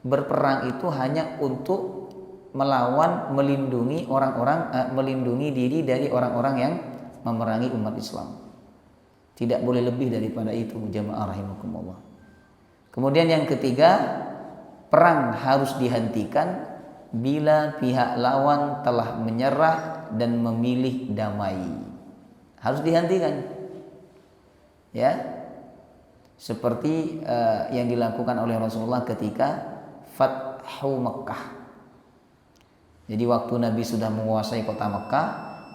berperang itu hanya untuk melawan, melindungi melindungi diri dari orang-orang yang memerangi umat Islam. Tidak boleh lebih daripada itu, jamaah rahimakumullah. Kemudian yang ketiga, perang harus dihentikan bila pihak lawan telah menyerah dan memilih damai. Harus dihentikan. Ya. Seperti yang dilakukan oleh Rasulullah ketika Fathu Makkah. Jadi waktu Nabi sudah menguasai kota Mekah,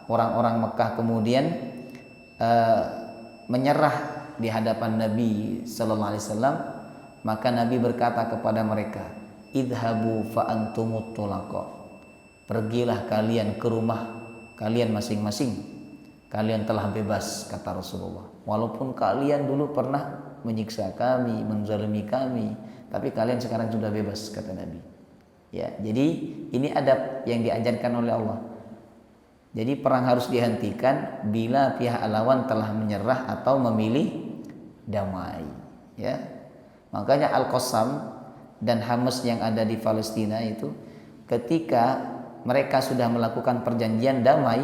orang-orang Mekah kemudian menyerah di hadapan Nabi sallallahu alaihi wasallam, maka Nabi berkata kepada mereka, "Idhabu fa antumut tulaqa." Pergilah kalian ke rumah kalian masing-masing. Kalian telah bebas, kata Rasulullah. Walaupun kalian dulu pernah menyiksa kami, menzalimi kami, tapi kalian sekarang sudah bebas, kata Nabi. Ya, jadi ini adab yang diajarkan oleh Allah. Jadi perang harus dihentikan bila pihak lawan telah menyerah atau memilih damai. Ya, makanya Al-Qassam dan Hamas yang ada di Palestina itu, ketika mereka sudah melakukan perjanjian damai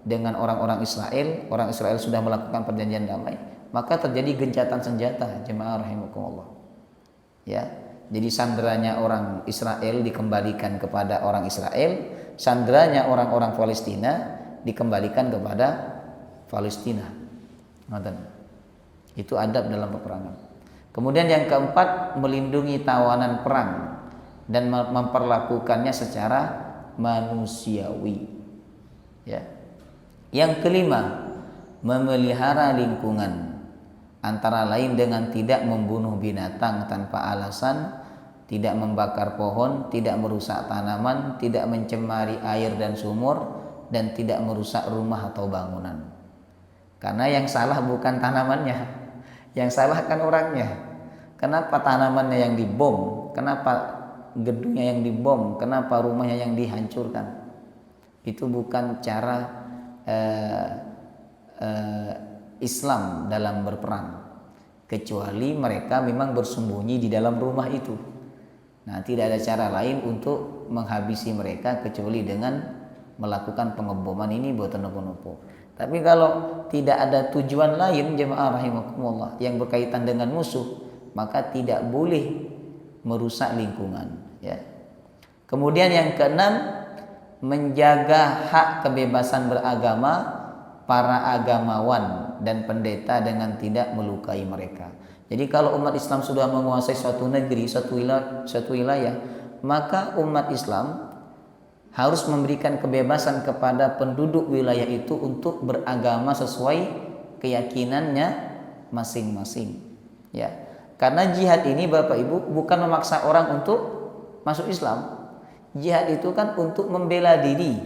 dengan orang Israel sudah melakukan perjanjian damai, maka terjadi gencatan senjata, jemaah rahimakumullah. Ya. Jadi sanderanya orang Israel dikembalikan kepada orang Israel, sanderanya orang-orang Palestina dikembalikan kepada Palestina. Itu adab dalam peperangan. Kemudian yang keempat, melindungi tawanan perang dan memperlakukannya secara manusiawi. Ya. Yang kelima, memelihara lingkungan, antara lain dengan tidak membunuh binatang tanpa alasan, tidak membakar pohon, tidak merusak tanaman, tidak mencemari air dan sumur, dan tidak merusak rumah atau bangunan. Karena yang salah bukan tanamannya, yang salah kan orangnya. Kenapa tanamannya yang dibom? Kenapa gedungnya yang dibom? Kenapa rumahnya yang dihancurkan? Itu bukan cara Islam dalam berperang, kecuali mereka memang bersembunyi di dalam rumah itu. Nah, tidak ada cara lain untuk menghabisi mereka kecuali dengan melakukan pengeboman ini buatan nopo-nopo. Tapi kalau tidak ada tujuan lain, jemaah rahimakumullah, yang berkaitan dengan musuh, maka tidak boleh merusak lingkungan. Ya. Kemudian yang keenam, menjaga hak kebebasan beragama para agamawan dan pendeta dengan tidak melukai mereka. Jadi kalau umat Islam sudah menguasai suatu negeri, suatu wilayah, maka umat Islam harus memberikan kebebasan kepada penduduk wilayah itu untuk beragama sesuai keyakinannya masing-masing. Ya. Karena jihad ini Bapak Ibu bukan memaksa orang untuk masuk Islam. Jihad itu kan untuk membela diri.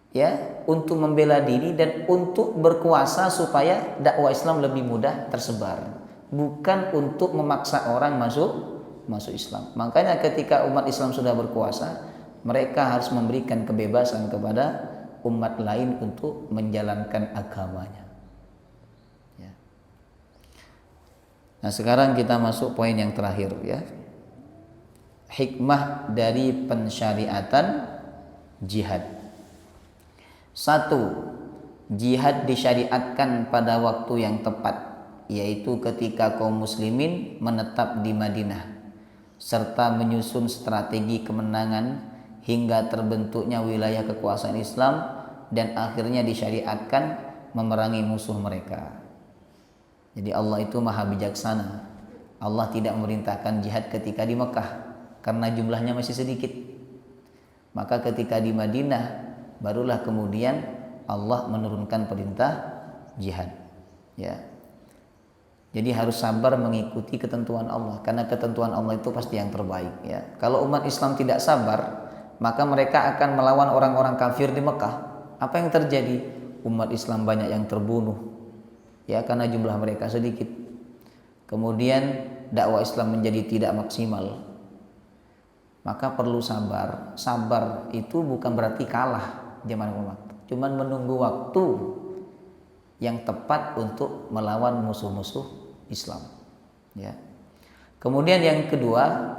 Ya, untuk membela diri dan untuk berkuasa supaya dakwah Islam lebih mudah tersebar. Bukan untuk memaksa orang masuk Islam. Makanya ketika umat Islam sudah berkuasa, mereka harus memberikan kebebasan kepada umat lain untuk menjalankan agamanya. Ya. Nah, sekarang kita masuk poin yang terakhir, ya. Hikmah dari pensyariatan jihad. 1. Jihad disyariatkan pada waktu yang tepat, yaitu ketika kaum muslimin menetap di Madinah serta menyusun strategi kemenangan hingga terbentuknya wilayah kekuasaan Islam dan akhirnya disyariatkan memerangi musuh mereka. Jadi Allah itu maha bijaksana. Allah tidak memerintahkan jihad ketika di Mekah karena jumlahnya masih sedikit. Maka ketika di Madinah barulah kemudian Allah menurunkan perintah jihad. Ya. Jadi harus sabar mengikuti ketentuan Allah karena ketentuan Allah itu pasti yang terbaik. Ya. Kalau umat Islam tidak sabar, maka mereka akan melawan orang-orang kafir di Mekah. Apa yang terjadi? Umat Islam banyak yang terbunuh. Ya, karena jumlah mereka sedikit. Kemudian dakwah Islam menjadi tidak maksimal. Maka perlu sabar. Sabar itu bukan berarti kalah zaman waktu. Cuman menunggu waktu yang tepat untuk melawan musuh-musuh Islam. Ya. Kemudian yang kedua,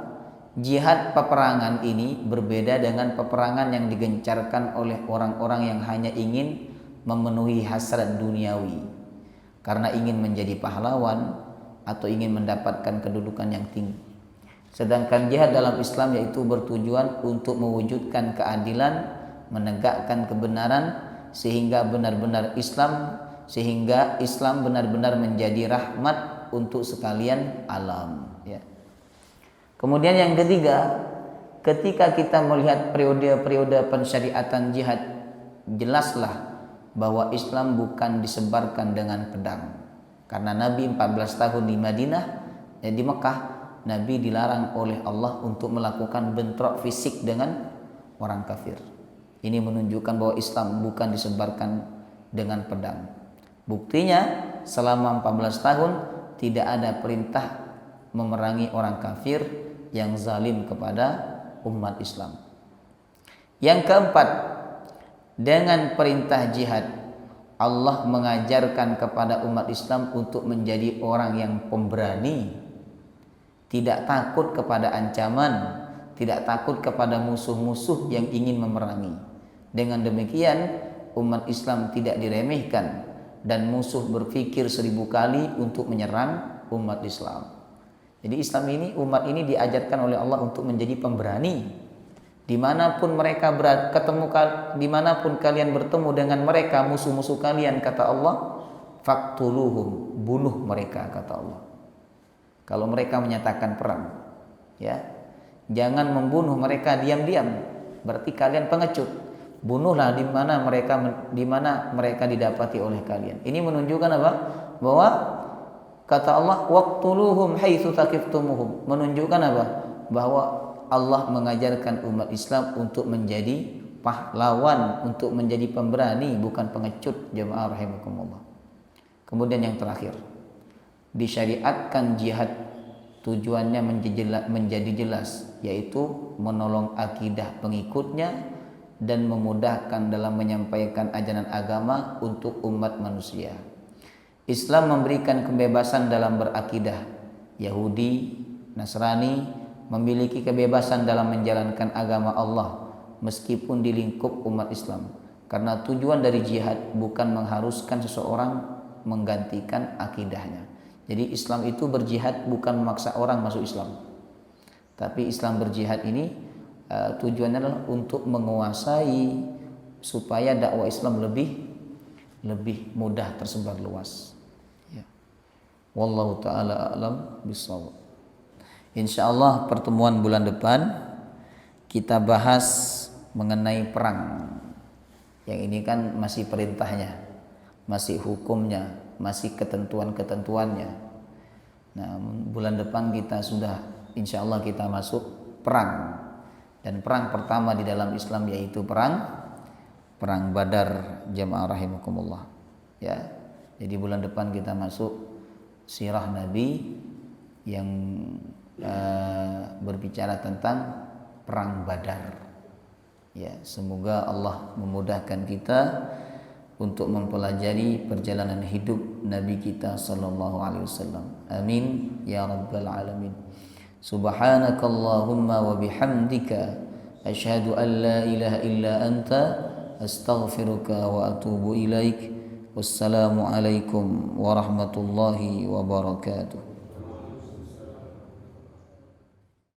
jihad peperangan ini berbeda dengan peperangan yang digencarkan oleh orang-orang yang hanya ingin memenuhi hasrat duniawi karena ingin menjadi pahlawan atau ingin mendapatkan kedudukan yang tinggi. Sedangkan jihad dalam Islam yaitu bertujuan untuk mewujudkan keadilan, menegakkan kebenaran sehingga Islam benar-benar menjadi rahmat untuk sekalian alam. Ya. Kemudian yang ketiga, ketika kita melihat periode-periode pensyariatan jihad, jelaslah bahwa Islam bukan disebarkan dengan pedang. Karena Nabi 14 tahun di Madinah, di Mekah, Nabi dilarang oleh Allah untuk melakukan bentrok fisik dengan orang kafir. Ini menunjukkan bahwa Islam bukan disebarkan dengan pedang. Buktinya selama 14 tahun tidak ada perintah memerangi orang kafir yang zalim kepada umat Islam. Yang keempat, dengan perintah jihad Allah mengajarkan kepada umat Islam untuk menjadi orang yang pemberani, tidak takut kepada ancaman, tidak takut kepada musuh-musuh yang ingin memerangi. Dengan demikian umat Islam tidak diremehkan dan musuh berpikir 1000 kali untuk menyerang umat Islam. Jadi Islam ini, umat ini diajarkan oleh Allah untuk menjadi pemberani. Dimanapun mereka dimanapun kalian bertemu dengan mereka, musuh-musuh kalian, kata Allah, faqtuluhum, bunuh mereka, kata Allah. Kalau mereka menyatakan perang, ya, jangan membunuh mereka diam-diam. Berarti kalian pengecut. Bunuhlah di mana mereka didapati oleh kalian. Ini menunjukkan apa? Bahwa kata Allah, waqtuluhum haitsu taqiftumuhum. Menunjukkan apa? Bahwa Allah mengajarkan umat Islam untuk menjadi pahlawan, untuk menjadi pemberani, bukan pengecut. Jemaah rahimakumullah. Kemudian yang terakhir, disyariatkan jihad tujuannya menjadi jelas, yaitu menolong akidah pengikutnya dan memudahkan dalam menyampaikan ajaran agama untuk umat manusia. Islam memberikan kebebasan dalam berakidah. Yahudi, Nasrani memiliki kebebasan dalam menjalankan agama Allah meskipun di lingkup umat Islam. Karena tujuan dari jihad bukan mengharuskan seseorang menggantikan akidahnya. Jadi Islam itu berjihad bukan memaksa orang masuk Islam. Tapi Islam berjihad ini tujuannya adalah untuk menguasai supaya dakwah Islam lebih mudah tersebar luas. Ya. Wallahu taala a'lam bishawab. Insyaallah pertemuan bulan depan kita bahas mengenai perang. Yang ini kan masih perintahnya, masih hukumnya, masih ketentuan-ketentuannya. Nah, bulan depan kita sudah insyaallah kita masuk perang. Dan perang pertama di dalam Islam yaitu perang Badar, jamaah rahimakumullah. Ya. Jadi bulan depan kita masuk sirah Nabi yang berbicara tentang perang Badar. Ya, semoga Allah memudahkan kita untuk mempelajari perjalanan hidup Nabi kita sallallahu alaihi wasallam. Amin ya rabbal alamin. Subhanakallahumma wa bihamdika asyhadu an la ilaha illa anta astaghfiruka wa atubu ilaik. Wassalamu alaikum warahmatullahi wabarakatuh.